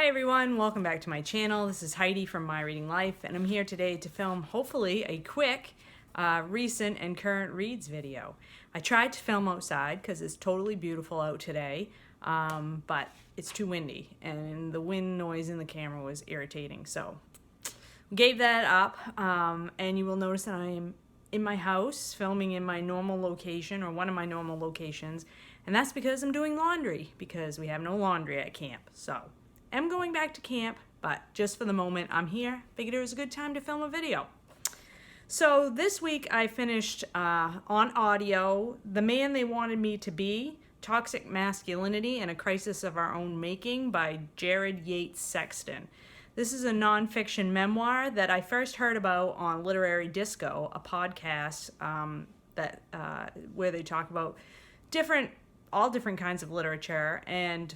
Hi everyone, welcome back to my channel. This is Heidi from My Reading Life, and I'm here today to film hopefully a quick recent and current reads video. I tried to film outside because it's totally beautiful out today, but it's too windy and the wind noise in the camera was irritating, so gave that up. And you will notice that I am in my house filming in my normal location, or one of my normal locations, and that's because I'm doing laundry because we have no laundry at camp. So I'm going back to camp, but just for the moment I'm here. Figured it was a good time to film a video. So this week I finished on audio The Man They Wanted Me to Be, Toxic Masculinity and a Crisis of Our Own Making by Yates Sexton. This is a nonfiction memoir that I first heard about on Literary Disco, a podcast where they talk about all different kinds of literature. And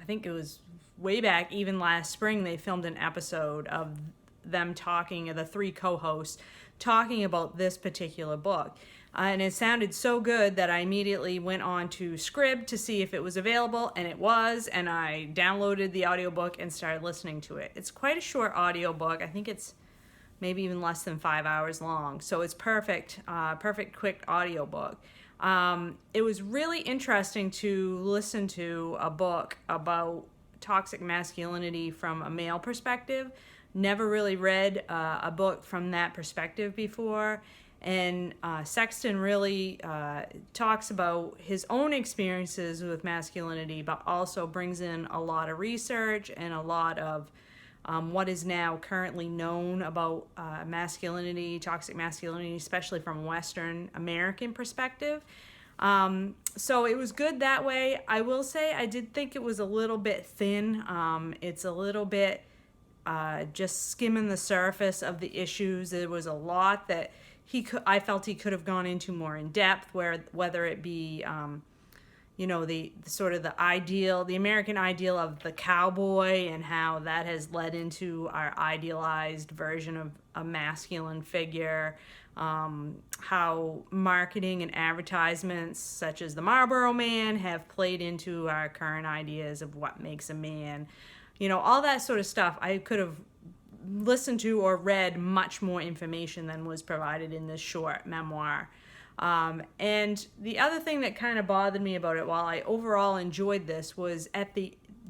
I think it was way back, even last spring, they filmed an episode of them talking, the three co-hosts, talking about this particular book. And it sounded so good that I immediately went on to Scribd to see if it was available, and it was, and I downloaded the audiobook and started listening to it. It's quite a short audiobook. I think it's maybe even less than 5 hours long, so it's perfect quick audiobook. It was really interesting to listen to a book about toxic masculinity from a male perspective. Never really read a book from that perspective before. And Sexton really talks about his own experiences with masculinity, but also brings in a lot of research and a lot of what is now currently known about masculinity, toxic masculinity, especially from a Western American perspective. So it was good that way. I will say I did think it was a little bit thin. It's a little bit just skimming the surface of the issues. There was a lot that I felt he could have gone into more in depth, whether it be the sort of the American ideal of the cowboy and how that has led into our idealized version of a masculine figure, how marketing and advertisements such as the Marlboro Man have played into our current ideas of what makes a man. All that sort of stuff. I could have listened to or read much more information than was provided in this short memoir. And the other thing that kind of bothered me about it, while I overall enjoyed this, was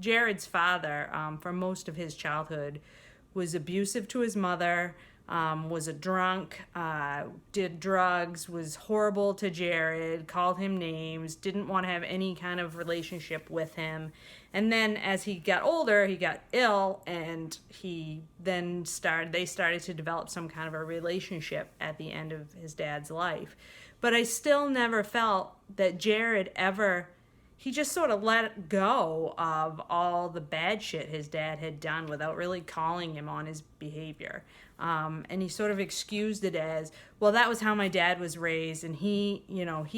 Jared's father, for most of his childhood, was abusive to his mother, was a drunk, did drugs, was horrible to Jared, called him names, didn't want to have any kind of relationship with him. And then as he got older, he got ill, and they started to develop some kind of a relationship at the end of his dad's life. But I still never felt that Jared he just sort of let go of all the bad shit his dad had done without really calling him on his behavior. And he sort of excused it as, well, that was how my dad was raised, and he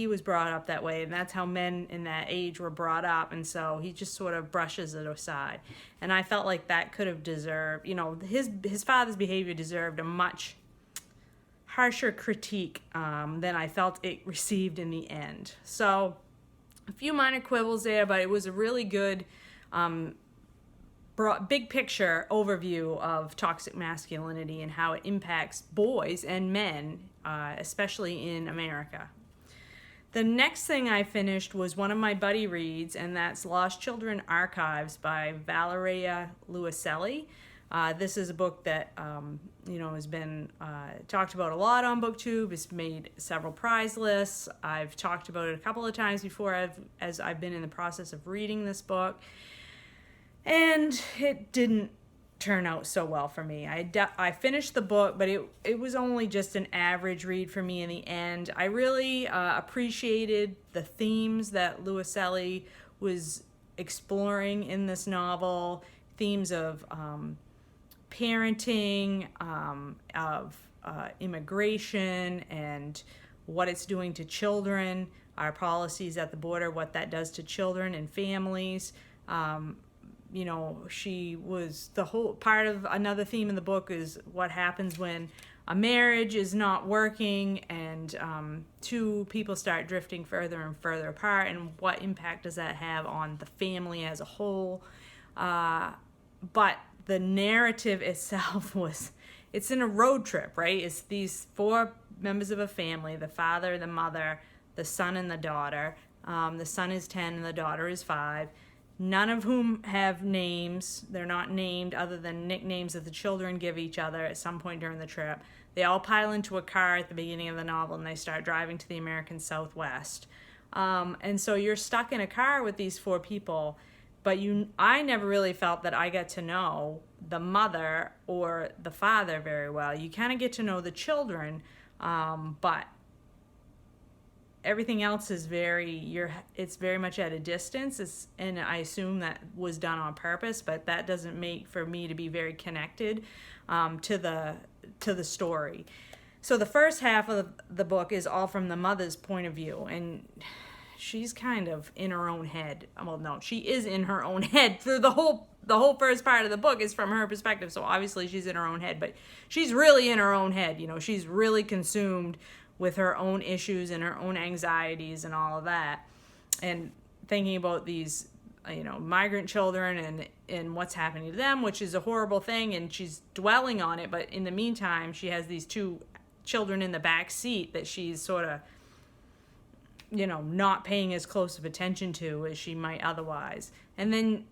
was brought up that way, and that's how men in that age were brought up, and so he just sort of brushes it aside. And I felt like that could have deserved, his father's behavior deserved a much harsher critique than I felt it received in the end. So a few minor quibbles there, but it was a really good big picture overview of toxic masculinity and how it impacts boys and men, especially in America. The next thing I finished was one of my buddy reads, and that's Lost Children Archives by Valeria Luiselli. This is a book that has been talked about a lot on BookTube. It's made several prize lists. I've talked about it a couple of times before as I've been in the process of reading this book. And it didn't turn out so well for me. I finished the book, but it was only just an average read for me in the end. I really appreciated the themes that Luiselli was exploring in this novel, themes of parenting, of immigration, and what it's doing to children, our policies at the border, what that does to children and families. She was the whole part of another theme in the book is what happens when a marriage is not working and two people start drifting further and further apart, and what impact does that have on the family as a whole. But the narrative itself it's in a road trip, right? It's these 4 members of a family, the father, the mother, the son, and the daughter. The son is 10 and the daughter is 5. None of whom have names. They're not named other than nicknames that the children give each other at some point during the trip. They all pile into a car at the beginning of the novel and they start driving to the American Southwest. And so you're stuck in a car with these 4 people, but I never really felt that I got to know the mother or the father very well. You kind of get to know the children, but everything else is it's very much at a distance. And I assume that was done on purpose, but that doesn't make for me to be very connected to the story. So the first half of the book is all from the mother's point of view, and she's kind of in her own head. Well, no, she is in her own head through the whole first part of the book is from her perspective. So obviously she's in her own head, but she's really in her own head. She's really consumed with her own issues and her own anxieties and all of that, and thinking about these migrant children and what's happening to them, which is a horrible thing, and she's dwelling on it. But in the meantime, she has these 2 children in the back seat that she's sort of not paying as close of attention to as she might otherwise. And then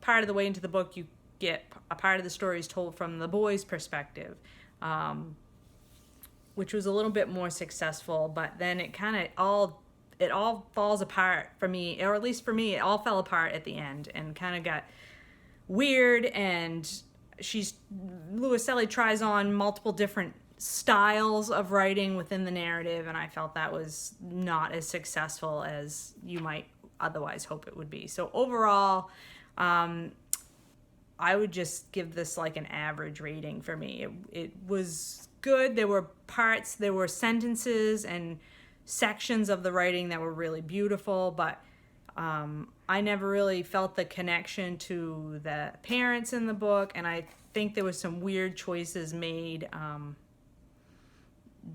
part of the way into the book, you get a part of the story is told from the boy's perspective, which was a little bit more successful, but then it all falls apart for me, or at least for me, it all fell apart at the end and kind of got weird. And Luiselli tries on multiple different styles of writing within the narrative, and I felt that was not as successful as you might otherwise hope it would be. So overall, I would just give this like an average rating for me. It was good. There were sentences and sections of the writing that were really beautiful, but I never really felt the connection to the parents in the book, and I think there was some weird choices made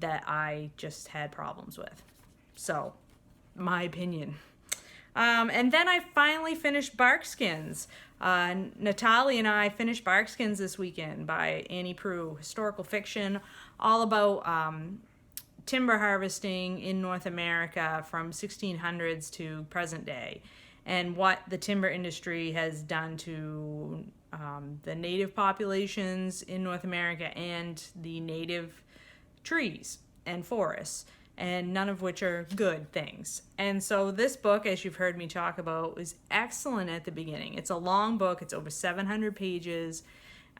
that I just had problems with. So, my opinion. And then I finally finished Barkskins. Natalie and I finished Barkskins this weekend by Annie Proulx, historical fiction, all about timber harvesting in North America from 1600s to present day, and what the timber industry has done to the native populations in North America and the native trees and forests, and none of which are good things. And so this book, as you've heard me talk about, is excellent at the beginning. It's a long book. It's over 700 pages.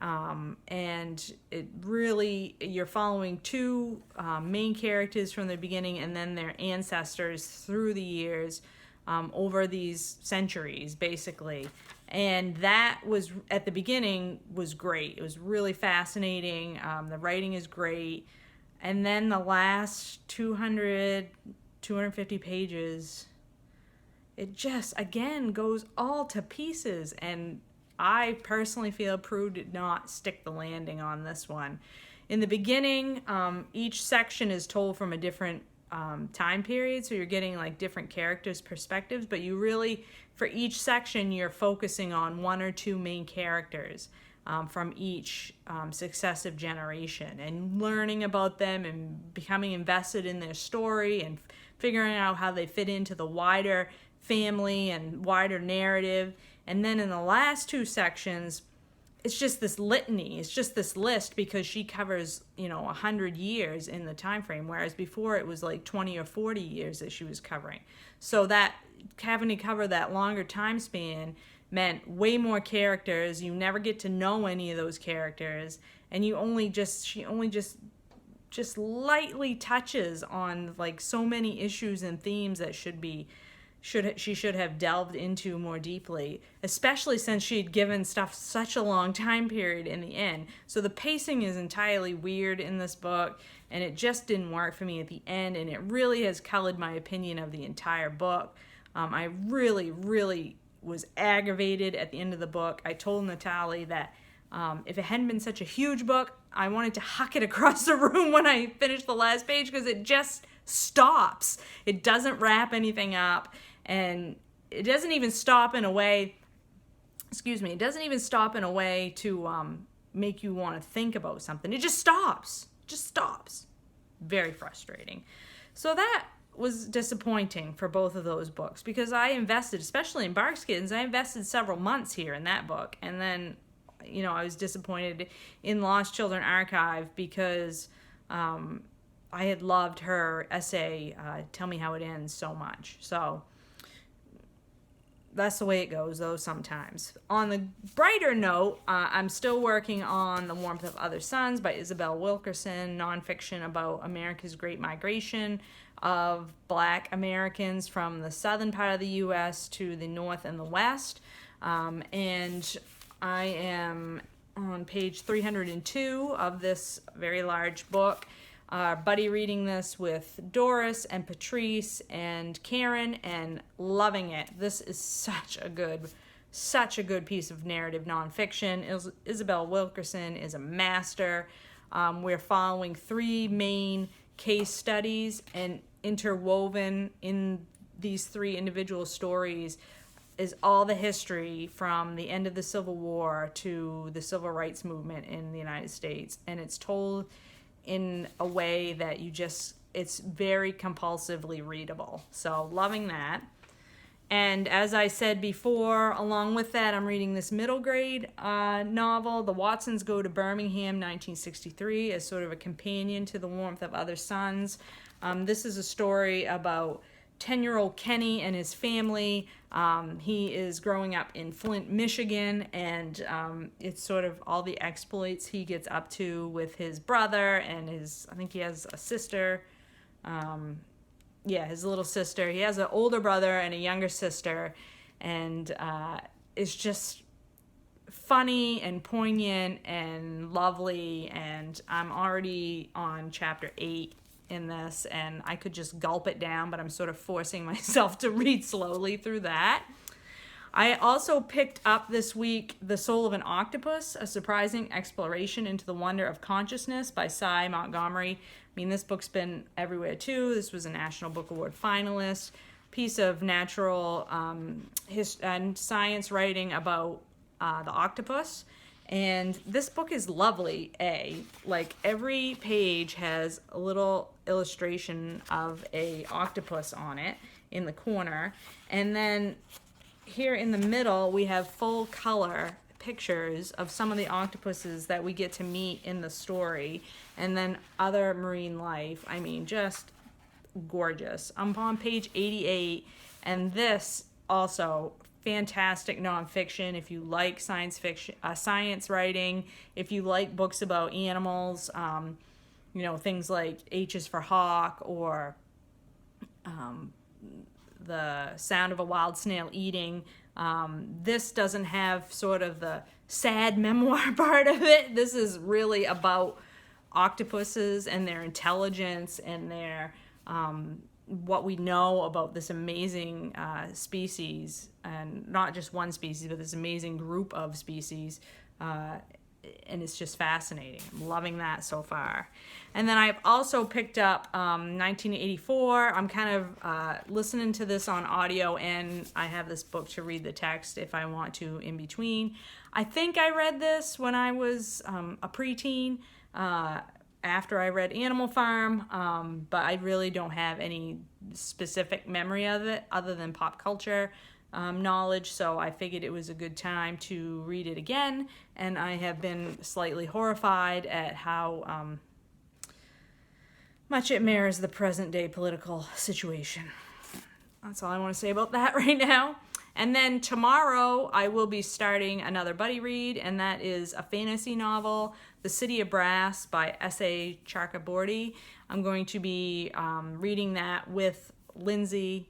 And it really, you're following 2 main characters from the beginning, and then their ancestors through the years, over these centuries, basically. And that was, at the beginning, was great. It was really fascinating. The writing is great. And then the last 250 pages, it just, again, goes all to pieces. And I personally feel Proulx did not stick the landing on this one. In the beginning, each section is told from a different time period, so you're getting like different characters' perspectives, but you really, for each section, you're focusing on 1 or 2 main characters from each successive generation, and learning about them and becoming invested in their story and figuring out how they fit into the wider family and wider narrative. And then in the last 2 sections, it's just this litany. It's just this list, because she covers, 100 years in the time frame, whereas before it was like 20 or 40 years that she was covering. So that having to cover that longer time span meant way more characters. You never get to know any of those characters, and she only just lightly touches on like so many issues and themes that she should have delved into more deeply, especially since she had given stuff such a long time period in the end. So the pacing is entirely weird in this book, and it just didn't work for me at the end, and it really has colored my opinion of the entire book. I really, really was aggravated at the end of the book. I told Natalie that if it hadn't been such a huge book, I wanted to huck it across the room when I finished the last page, because it just stops. It doesn't wrap anything up, and it doesn't even stop in a way excuse me, it doesn't even stop in a way to make you want to think about something. It just stops. Just stops. Very frustrating. So that was disappointing for both of those books because I invested, especially in Barkskins, I invested several months here in that book. And then, you know, I was disappointed in Lost Children Archive because I had loved her essay, Tell Me How It Ends, so much. So that's the way it goes, though, sometimes. On the brighter note, I'm still working on The Warmth of Other Suns by Isabel Wilkerson, nonfiction about America's Great Migration of Black Americans from the southern part of the U.S. to the north and the west. And I am on page 302 of this very large book. Buddy reading this with Doris and Patrice and Karen and loving it. This is such a good piece of narrative nonfiction. Isabel Wilkerson is a master. We're following 3 main case studies, and interwoven in these 3 individual stories is all the history from the end of the Civil War to the Civil Rights Movement in the United States. And it's told in a way that it's very compulsively readable. So loving that. And as I said before, along with that, I'm reading this middle grade novel, The Watsons Go to Birmingham, 1963, as sort of a companion to The Warmth of Other Suns. This is a story about 10-year-old Kenny and his family. He is growing up in Flint, Michigan, and it's sort of all the exploits he gets up to with his brother and I think he has a sister. His little sister. He has an older brother and a younger sister, and it's just funny and poignant and lovely, and I'm already on chapter 8 in this, and I could just gulp it down, but I'm sort of forcing myself to read slowly through that. I also picked up this week The Soul of an Octopus, a surprising exploration into the wonder of consciousness by Montgomery. I mean, this book's been everywhere too. This was a National Book Award finalist. Piece of natural and science writing about the octopus. And this book is lovely, like every page has a little illustration of a octopus on it in the corner. And then here in the middle, we have full color pictures of some of the octopuses that we get to meet in the story. And then other marine life. I mean, just gorgeous. I'm on page 88, and this also fantastic nonfiction. If you like science fiction, science writing, if you like books about animals, things like H is for Hawk or The Sound of a Wild Snail Eating. This doesn't have sort of the sad memoir part of it. This is really about octopuses and their intelligence and their what we know about this amazing species, and not just one species, but this amazing group of species, and it's just fascinating. I'm loving that so far. And then I've also picked up 1984. I'm kind of listening to this on audio, and I have this book to read the text if I want to in between. I think I read this when I was a preteen, after I read Animal Farm, but I really don't have any specific memory of it other than pop culture knowledge, so I figured it was a good time to read it again, and I have been slightly horrified at how much it mirrors the present-day political situation. That's all I want to say about that right now. And then tomorrow I will be starting another buddy read, and that is a fantasy novel, The City of Brass by S.A. Chakraborty. I'm going to be reading that with Lindsay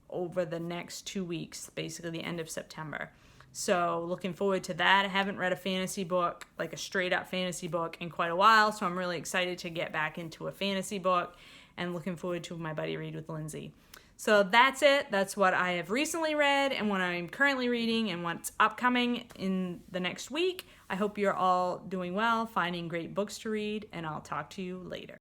over the next 2 weeks, basically the end of September. So looking forward to that. I haven't read a fantasy book, like a straight up fantasy book, in quite a while, so I'm really excited to get back into a fantasy book and looking forward to my buddy read with Lindsay. So that's it. That's what I have recently read and what I'm currently reading and what's upcoming in the next week. I hope you're all doing well, finding great books to read, and I'll talk to you later.